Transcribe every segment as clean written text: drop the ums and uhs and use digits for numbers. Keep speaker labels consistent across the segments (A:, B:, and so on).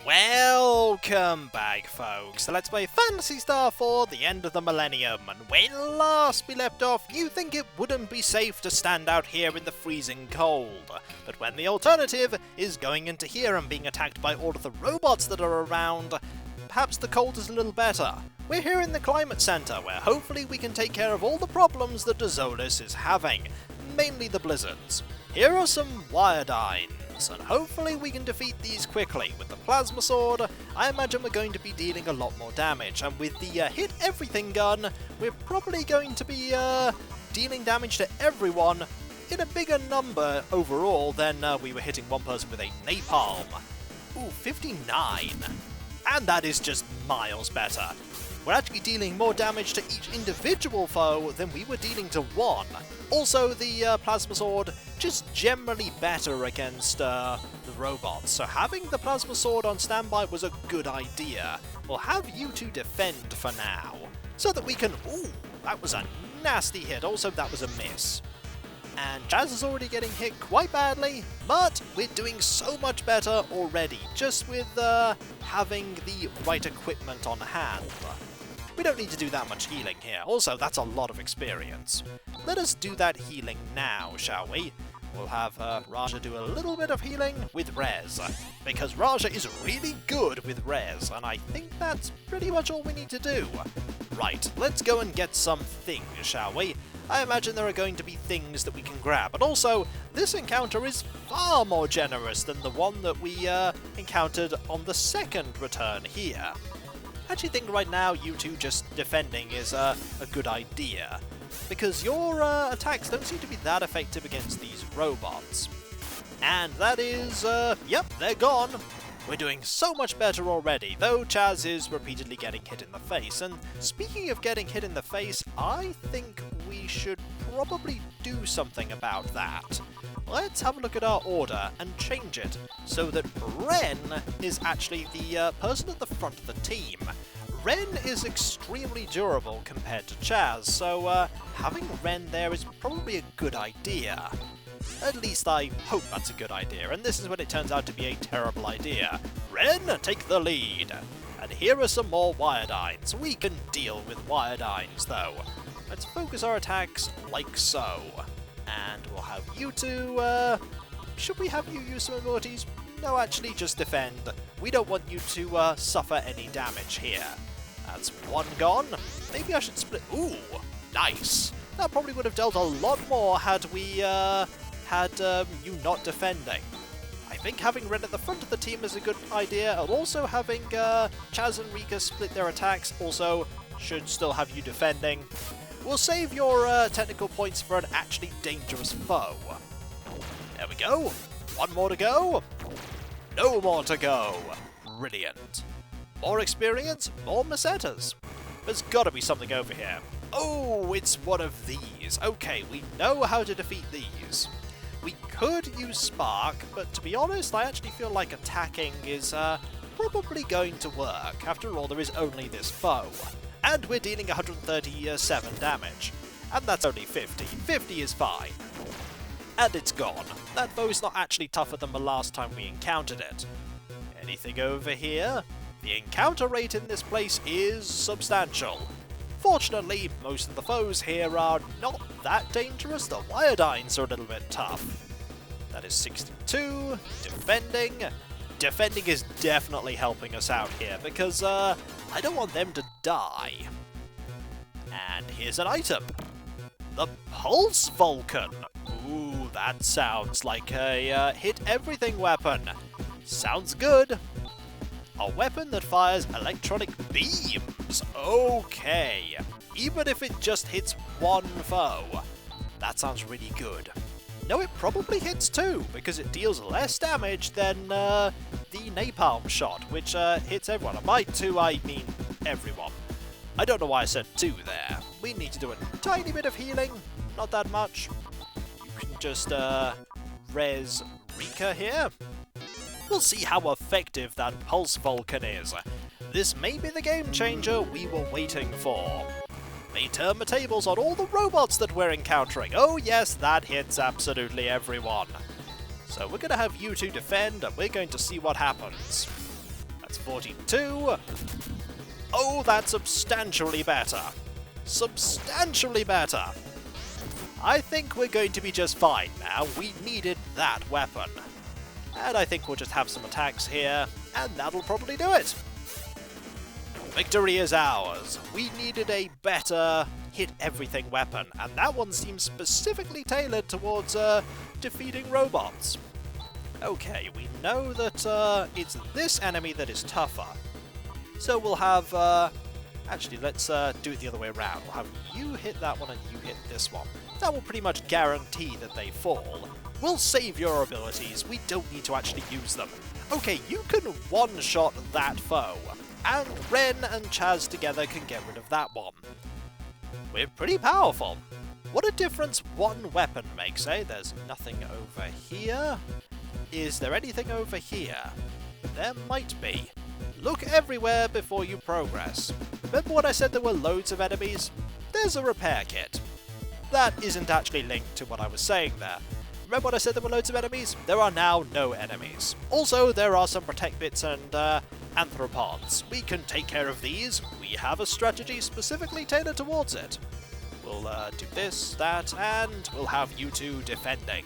A: Welcome back, folks. So let's play Phantasy Star for the end of the millennium, and when last we left off, you think it wouldn't be safe to stand out here in the freezing cold. But when the alternative is going into here and being attacked by all of the robots that are around, perhaps the cold is a little better. We're here in the Climate Center, where hopefully we can take care of all the problems that Dezolis is having, mainly the blizzards. Here are some Wiredynes, and hopefully we can defeat these quickly. With the Plasma Sword, I imagine we're going to be dealing a lot more damage, and with the Hit Everything gun, we're probably going to be dealing damage to everyone in a bigger number overall than we were hitting one person with a napalm. Ooh, 59. And that is just miles better. We're actually dealing more damage to each individual foe than we were dealing to one. Also, the Plasma Sword just generally better against the robots, so having the Plasma Sword on standby was a good idea. We'll have you two defend for now, so that we can... Ooh, that was a nasty hit. Also, that was a miss. And Jazz is already getting hit quite badly, but we're doing so much better already, just with having the right equipment on hand. We don't need to do that much healing here. Also, that's a lot of experience. Let us do that healing now, shall we? We'll have Raja do a little bit of healing with Res, because Raja is really good with Res, and I think that's pretty much all we need to do. Right, let's go and get some things, shall we? I imagine there are going to be things that we can grab, and also, this encounter is far more generous than the one that we encountered on the second return here. I actually think right now you two just defending is a good idea, because your attacks don't seem to be that effective against these robots. And that is, yep, they're gone. We're doing so much better already, though Chaz is repeatedly getting hit in the face. And speaking of getting hit in the face, I think we should probably do something about that. Let's have a look at our order and change it so that Wren is actually the person at the front of the team. Wren is extremely durable compared to Chaz, so having Wren there is probably a good idea. At least I hope that's a good idea, and this is when it turns out to be a terrible idea. Wren, take the lead! And here are some more Wiredynes. We can deal with Wiredynes, though. Let's focus our attacks like so. And we'll have you two, should we have you use some abilities? No, actually, just defend. We don't want you to suffer any damage here. That's one gone. Maybe I should split... Ooh, nice. That probably would have dealt a lot more had we had you not defending. I think having Wren at the front of the team is a good idea, and also having Chaz and Rika split their attacks also should still have you defending. We'll save your technical points for an actually dangerous foe. There we go. One more to go. No more to go. Brilliant. More experience, more Mesetas. There's gotta be something over here. Oh, it's one of these. Okay, we know how to defeat these. We could use Spark, but to be honest, I actually feel like attacking is probably going to work. After all, there is only this foe. And we're dealing 137 damage. And that's only 50. 50 is fine. And it's gone. That foe's not actually tougher than the last time we encountered it. Anything over here? The encounter rate in this place is substantial. Fortunately, most of the foes here are not that dangerous. The Wiredynes are a little bit tough. That is 62. Defending. Defending is definitely helping us out here, because I don't want them to die. And here's an item. The Pulse Vulcan. Ooh, that sounds like a hit everything weapon. Sounds good. A weapon that fires electronic beams. Okay. Even if it just hits one foe. That sounds really good. No, it probably hits two, because it deals less damage than the napalm shot, which hits everyone. And by two, I mean everyone. I don't know why I said two there. We need to do a tiny bit of healing. Not that much. You can just res Rika here. We'll see how effective that Pulse Vulcan is. This may be the game changer we were waiting for. They turn the tables on all the robots that we're encountering. Oh yes, that hits absolutely everyone. So we're going to have you two defend, and we're going to see what happens. 42. Oh, that's substantially better. Substantially better. I think we're going to be just fine now. We needed that weapon. And I think we'll just have some attacks here, and that'll probably do it. Victory is ours. We needed a better hit-everything weapon, and that one seems specifically tailored towards defeating robots. Okay, we know that it's this enemy that is tougher. So we'll have... actually, let's do it the other way around. We'll have you hit that one and you hit this one. That will pretty much guarantee that they fall. We'll save your abilities. We don't need to actually use them. Okay, you can one-shot that foe. And Wren and Chaz together can get rid of that one. We're pretty powerful. What a difference one weapon makes, eh? There's nothing over here. Is there anything over here? There might be. Look everywhere before you progress. Remember when I said there were loads of enemies? There's a repair kit. That isn't actually linked to what I was saying there. Remember when I said there were loads of enemies? There are now no enemies. Also, there are some protect bits and anthropods. We can take care of these. We have a strategy specifically tailored towards it. We'll do this, that, and we'll have you two defending.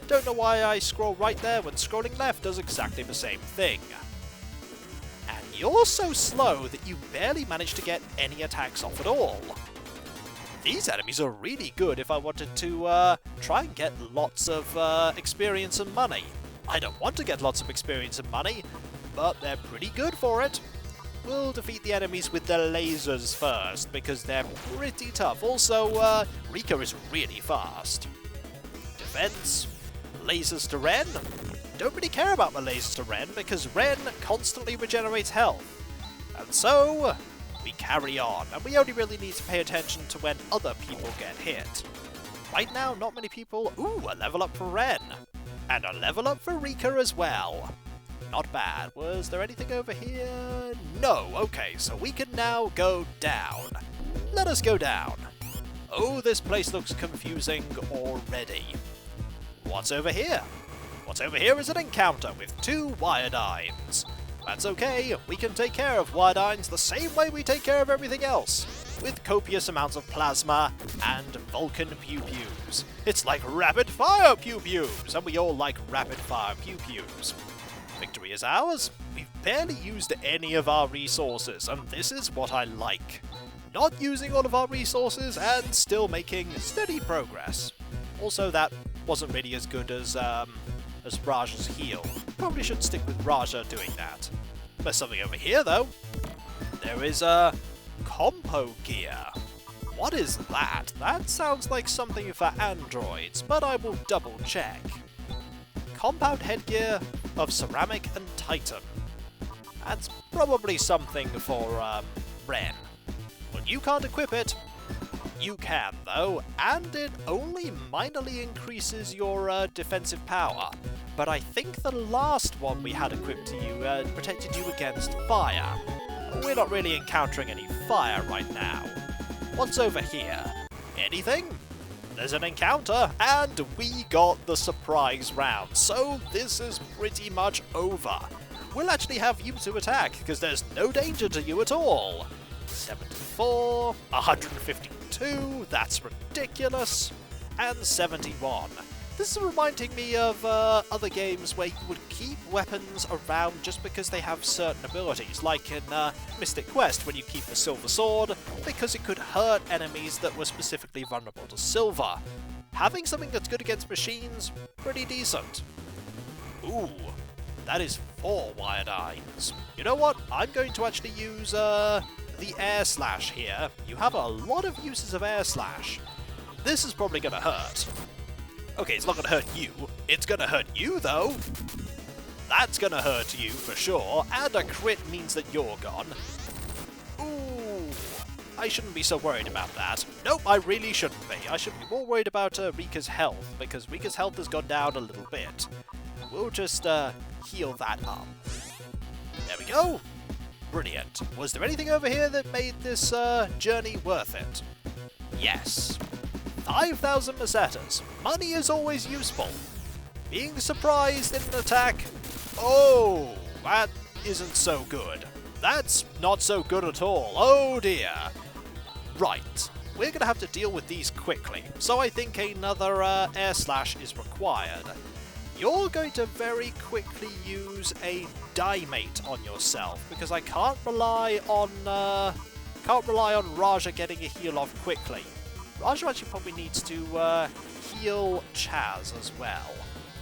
A: Don't know why I scroll right there when scrolling left does exactly the same thing. And you're so slow that you barely manage to get any attacks off at all. These enemies are really good if I wanted to try and get lots of experience and money. I don't want to get lots of experience and money, but they're pretty good for it. We'll defeat the enemies with the lasers first, because they're pretty tough. Also, Rika is really fast. Defense. Lasers to Wren. Don't really care about my lasers to Wren, because Wren constantly regenerates health. And so, we carry on, and we only really need to pay attention to when other people get hit. Right now, not many people... Ooh, a level up for Wren. And a level up for Rika as well. Not bad. Was there anything over here? No. Okay, so we can now go down. Let us go down. Oh, this place looks confusing already. What's over here? What's over here is an encounter with 2 Wiredines. That's okay, we can take care of Wiredines the same way we take care of everything else, with copious amounts of plasma and Vulcan pew-pews. It's like rapid-fire pew-pews, and we all like rapid-fire pew-pews. Victory is ours. We've barely used any of our resources, and this is what I like. Not using all of our resources and still making steady progress. Also, that wasn't really as good as Raja's heal. Probably should stick with Raja doing that. There's something over here, though. There is a compo gear. What is that? That sounds like something for androids, but I will double check. Compound headgear of ceramic and titan. That's probably something for Wren. Well, you can't equip it. You can, though, and it only minorly increases your defensive power. But I think the last one we had equipped to you protected you against fire. We're not really encountering any fire right now. What's over here? Anything? There's an encounter, and we got the surprise round, so this is pretty much over. We'll actually have you two attack, because there's no danger to you at all. 74, 152, that's ridiculous, and 71. This is reminding me of other games where you would keep weapons around just because they have certain abilities, like in Mystic Quest when you keep the Silver Sword, because it could hurt enemies that were specifically vulnerable to silver. Having something that's good against machines, pretty decent. Ooh, that is 4 Wiredines. You know what? I'm going to actually use the Air Slash here. You have a lot of uses of Air Slash. This is probably going to hurt. Okay, it's not going to hurt you. It's going to hurt you, though. That's going to hurt you, for sure. And a crit means that you're gone. Ooh. I shouldn't be so worried about that. Nope, I really shouldn't be. I should be more worried about Rika's health, because Rika's health has gone down a little bit. We'll just heal that up. There we go. Brilliant. Was there anything over here that made this journey worth it? Yes. 5,000 pesetas. Money is always useful. Being surprised in an attack. Oh, that isn't so good. That's not so good at all. Oh dear. Right. We're going to have to deal with these quickly, so I think another air slash is required. You're going to very quickly use a Dimate on yourself, because I can't rely on Raja getting a heal off quickly. Raja actually probably needs to heal Chaz as well.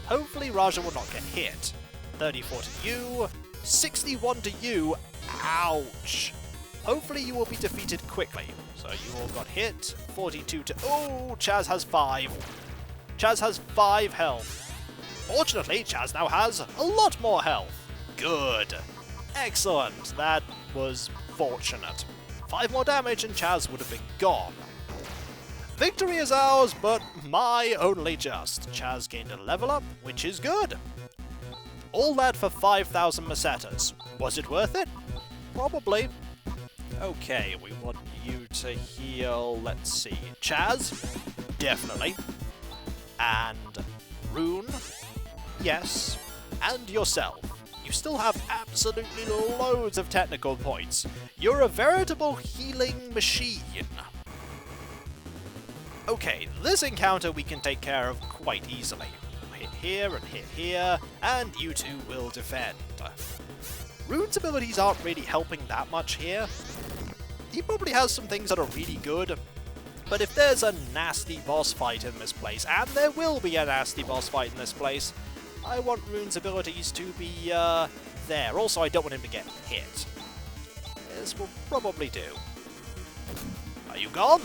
A: Hopefully Raja will not get hit. 34 to you, 61 to you, ouch! Hopefully you will be defeated quickly. So you all got hit, 42 to... Oh, Chaz has 5. Chaz has 5 health. Fortunately, Chaz now has a lot more health. Good. Excellent. That was fortunate. 5 more damage and Chaz would have been gone. Victory is ours, but my only just. Chaz gained a level up, which is good. All that for 5,000 Masetas. Was it worth it? Probably. Okay, we want you to heal, let's see, Chaz? Definitely. And Rune? Yes. And yourself. You still have absolutely loads of technical points. You're a veritable healing machine. Okay, this encounter we can take care of quite easily. Hit here and hit here, and you two will defend. Rune's abilities aren't really helping that much here. He probably has some things that are really good, but if there's a nasty boss fight in this place, and there will be a nasty boss fight in this place, I want Rune's abilities to be there. Also, I don't want him to get hit. This will probably do. Are you gone?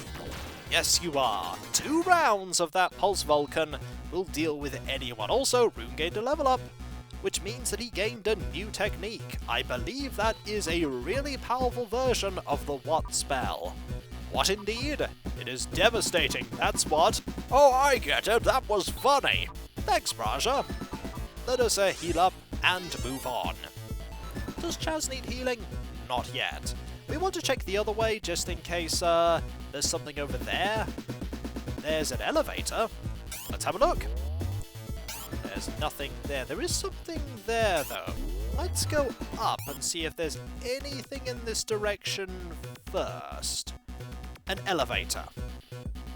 A: Yes, you are. 2 rounds of that Pulse Vulcan will deal with anyone. Also, Rune gained a level up, which means that he gained a new technique. I believe that is a really powerful version of the What spell. What indeed? It is devastating, that's what. Oh, I get it, that was funny. Thanks, Raja. Let us heal up and move on. Does Chaz need healing? Not yet. We want to check the other way just in case there's something over there. There's an elevator. Let's have a look. There's nothing there. There is something there, though. Let's go up and see if there's anything in this direction first. An elevator.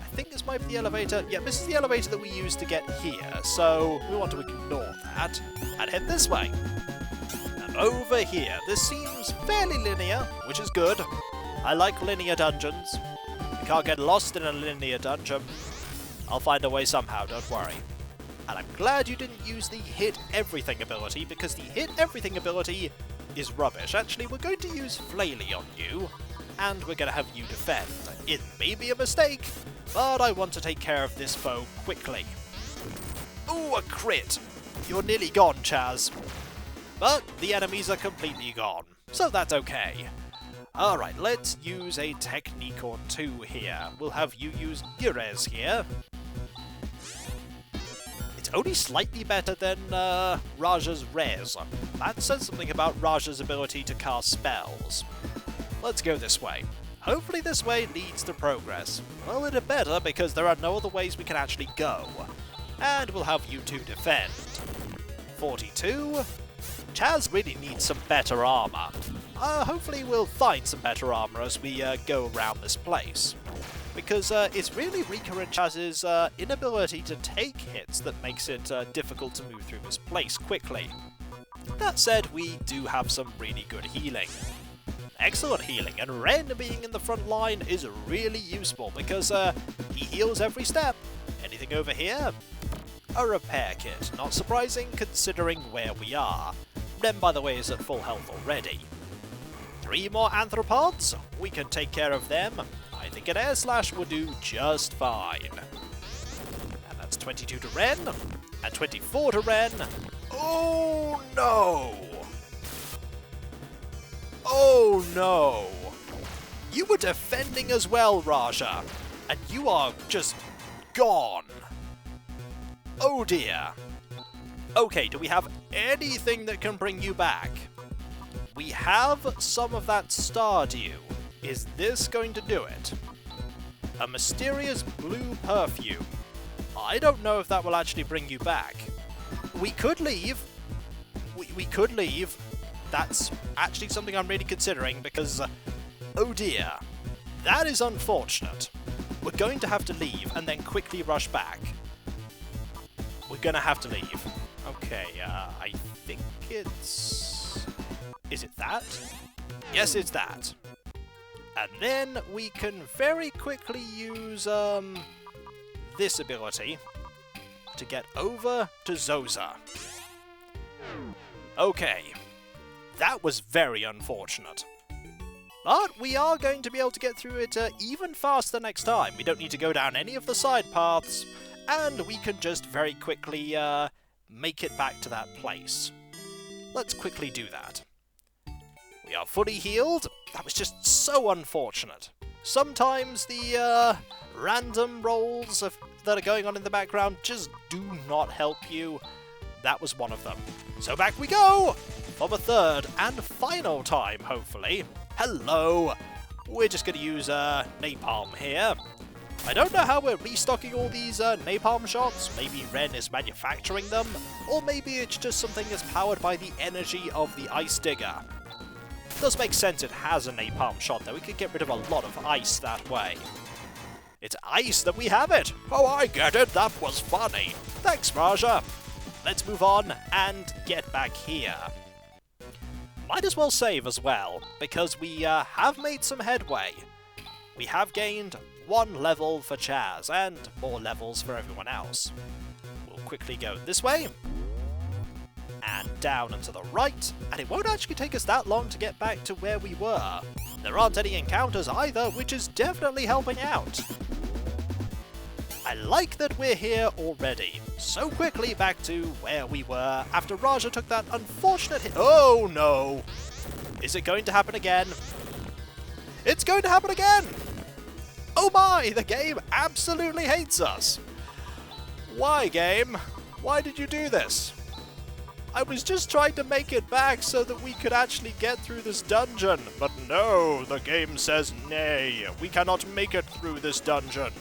A: I think this might be the elevator. Yeah, this is the elevator that we used to get here, so we want to ignore that and head this way. And over here. This seems fairly linear, which is good. I like linear dungeons. You can't get lost in a linear dungeon. I'll find a way somehow, don't worry. And I'm glad you didn't use the Hit Everything ability, because the Hit Everything ability is rubbish. Actually, we're going to use Flaily on you, and we're going to have you defend. It may be a mistake, but I want to take care of this foe quickly. Ooh, a crit! You're nearly gone, Chaz. But the enemies are completely gone, so that's okay. Alright, let's use a technique or 2 here. We'll have you use Gires here. Only slightly better than Raja's Res. That says something about Raja's ability to cast spells. Let's go this way. Hopefully this way leads to progress. Well, it had better, because there are no other ways we can actually go. And we'll have you two defend. 42. Chaz really needs some better armor. Hopefully we'll find some better armor as we go around this place. Because it's really Rika and Chaz's inability to take hits that makes it difficult to move through this place quickly. That said, we do have some really good healing. Excellent healing, and Wren being in the front line is really useful because he heals every step. Anything over here? A repair kit. Not surprising considering where we are. Wren, by the way, is at full health already. 3 more anthropods? We can take care of them. I think an air slash will do just fine. And that's 22 to Wren, and 24 to Wren. Oh no! Oh no! You were defending as well, Raja, and you are just gone. Oh dear. Okay, do we have anything that can bring you back? We have some of that Stardew. Is this going to do it? A mysterious blue perfume. I don't know if that will actually bring you back. We could leave. We could leave. that's actually something I'm really considering because, oh dear, that is unfortunate. We're going to have to leave and then quickly rush back. We're gonna have to leave. Okay, I think it's... Is it that? Yes, it's that. And then we can very quickly use, this ability to get over to Zoza. Okay. That was very unfortunate. But we are going to be able to get through it even faster next time. We don't need to go down any of the side paths, and we can just very quickly make it back to that place. Let's quickly do that. We are fully healed. That was just so unfortunate. Sometimes the random rolls that are going on in the background just do not help you. That was one of them. So back we go! For the third and final time, hopefully. Hello! We're just going to use napalm here. I don't know how we're restocking all these napalm shots. Maybe Wren is manufacturing them, or maybe it's just something that's powered by the energy of the ice digger. It does make sense it has a napalm shot, though. We could get rid of a lot of ice that way. It's ice that we have it! Oh, I get it! That was funny! Thanks, Raja! Let's move on and get back here. Might as well save as well, because we have made some headway. We have gained 1 level for Chaz, and more levels for everyone else. We'll quickly go this way, and down and to the right, and it won't actually take us that long to get back to where we were. There aren't any encounters either, which is definitely helping out. I like that we're here already, so quickly back to where we were after Raja took that unfortunate hit. Oh no! Is it going to happen again? It's going to happen again! Oh my, the game absolutely hates us! Why, game? Why did you do this? I was just trying to make it back so that we could actually get through this dungeon, but no, the game says nay, we cannot make it through this dungeon.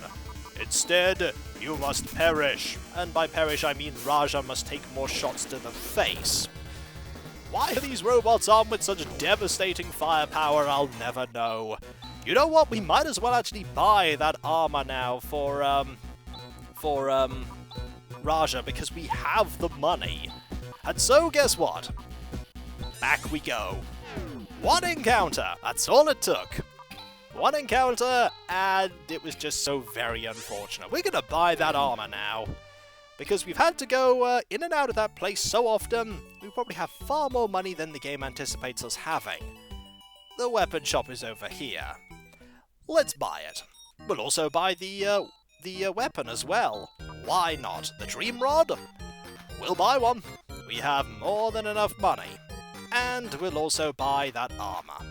A: Instead, you must perish, and by perish I mean Raja must take more shots to the face. Why are these robots armed with such devastating firepower, I'll never know. You know what, we might as well actually buy that armor now for Raja, because we have the money. And so, guess what? Back we go. 1 encounter, that's all it took. 1 encounter, and it was just so very unfortunate. We're gonna buy that armor now, because we've had to go in and out of that place so often, we probably have far more money than the game anticipates us having. The weapon shop is over here. Let's buy it. We'll also buy the weapon as well. Why not? The Dream Rod? We'll buy one. We have more than enough money. And we'll also buy that armor.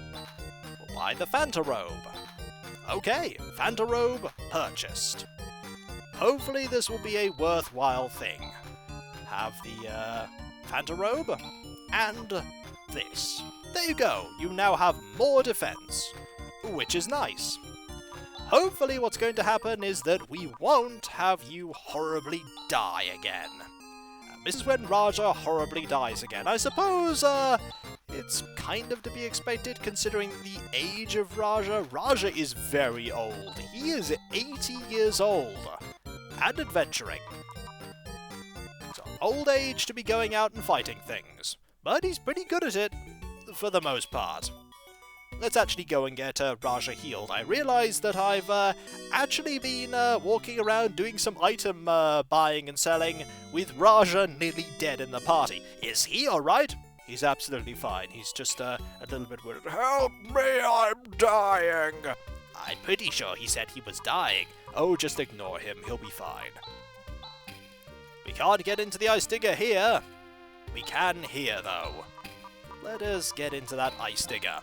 A: We'll buy the Phanta Robe. Okay, Phanta Robe purchased. Hopefully this will be a worthwhile thing. Have the Phanta Robe and this. There you go, you now have more defense, which is nice. Hopefully what's going to happen is that we won't have you horribly die again. This is when Raja horribly dies again. I suppose, it's kind of to be expected considering the age of Raja. Raja is very old. He is 80 years old. And adventuring. It's an old age to be going out and fighting things. But he's pretty good at it, for the most part. Let's actually go and get Raja healed. I realise that I've actually been walking around doing some item buying and selling with Raja nearly dead in the party. Is he alright? He's absolutely fine. He's just a little bit worried. Help me, I'm dying! I'm pretty sure he said he was dying. Oh, just ignore him. He'll be fine. We can't get into the ice digger here. We can here, though. Let us get into that ice digger.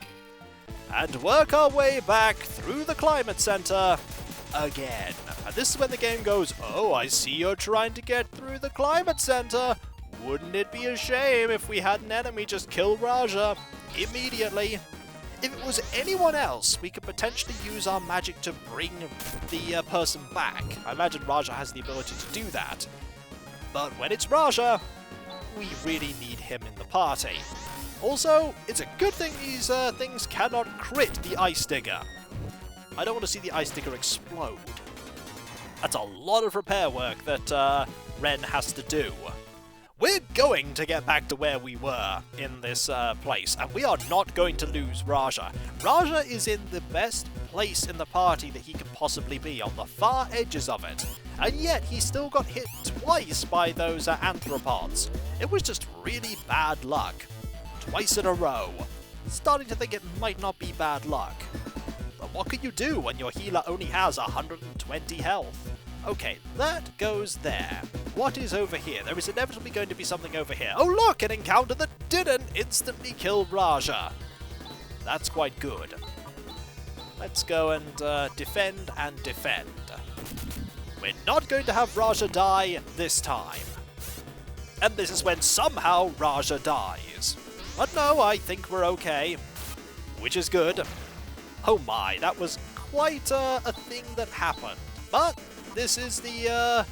A: And work our way back through the climate center again. And this is when the game goes, oh, I see you're trying to get through the climate center. Wouldn't it be a shame if we had an enemy just kill Raja immediately? If it was anyone else, we could potentially use our magic to bring the person back. I imagine Raja has the ability to do that. But when it's Raja, we really need him in the party. Also, it's a good thing these things cannot crit the Ice Digger. I don't want to see the Ice Digger explode. That's a lot of repair work that Wren has to do. We're going to get back to where we were in this place, and we are not going to lose Raja. Raja is in the best place in the party that he could possibly be, on the far edges of it. And yet, he still got hit twice by those anthropods. It was just really bad luck. Twice in a row. Starting to think it might not be bad luck. But what can you do when your healer only has 120 health? Okay, that goes there. What is over here? There is inevitably going to be something over here. Oh look, an encounter that didn't instantly kill Raja. That's quite good. Let's go and defend and defend. We're not going to have Raja die this time. And this is when somehow Raja dies. But no, I think we're okay. Which is good. Oh my, that was quite a thing that happened. But this is the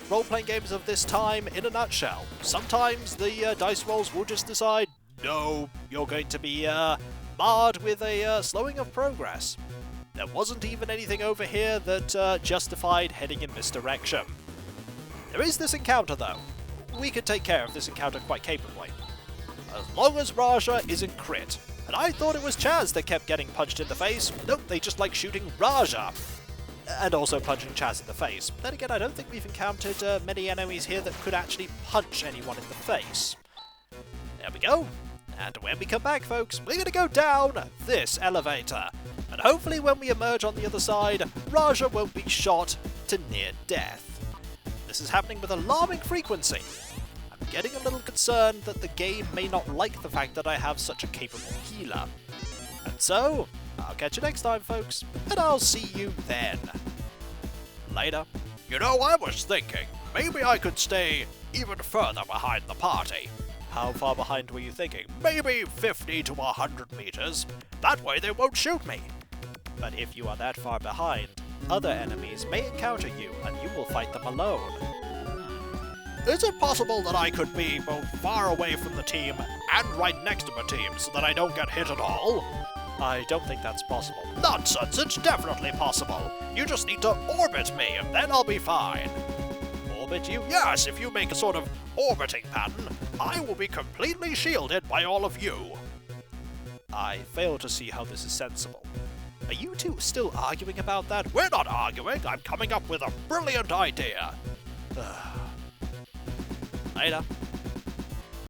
A: role-playing games of this time in a nutshell. Sometimes the dice rolls will just decide, no, you're going to be marred with a slowing of progress. There wasn't even anything over here that justified heading in this direction. There is this encounter though. We could take care of this encounter quite capably. As long as Raja isn't crit. And I thought it was Chaz that kept getting punched in the face. Nope, they just like shooting Raja. And also punching Chaz in the face. Then again, I don't think we've encountered many enemies here that could actually punch anyone in the face. There we go. And when we come back, folks, we're going to go down this elevator. And hopefully when we emerge on the other side, Raja won't be shot to near death. This is happening with alarming frequency. I'm getting a little concerned that the game may not like the fact that I have such a capable healer. And so, I'll catch you next time, folks, and I'll see you then. Later. You know, I was thinking, maybe I could stay even further behind the party. How far behind were you thinking? Maybe 50 to 100 meters. That way they won't shoot me. But if you are that far behind, other enemies may encounter you and you will fight them alone. Is it possible that I could be both far away from the team and right next to the team so that I don't get hit at all? I don't think that's possible. Nonsense, it's definitely possible. You just need to orbit me and then I'll be fine. Orbit you? Yes, if you make a sort of orbiting pattern, I will be completely shielded by all of you. I fail to see how this is sensible. Are you two still arguing about that? We're not arguing, I'm coming up with a brilliant idea. Later.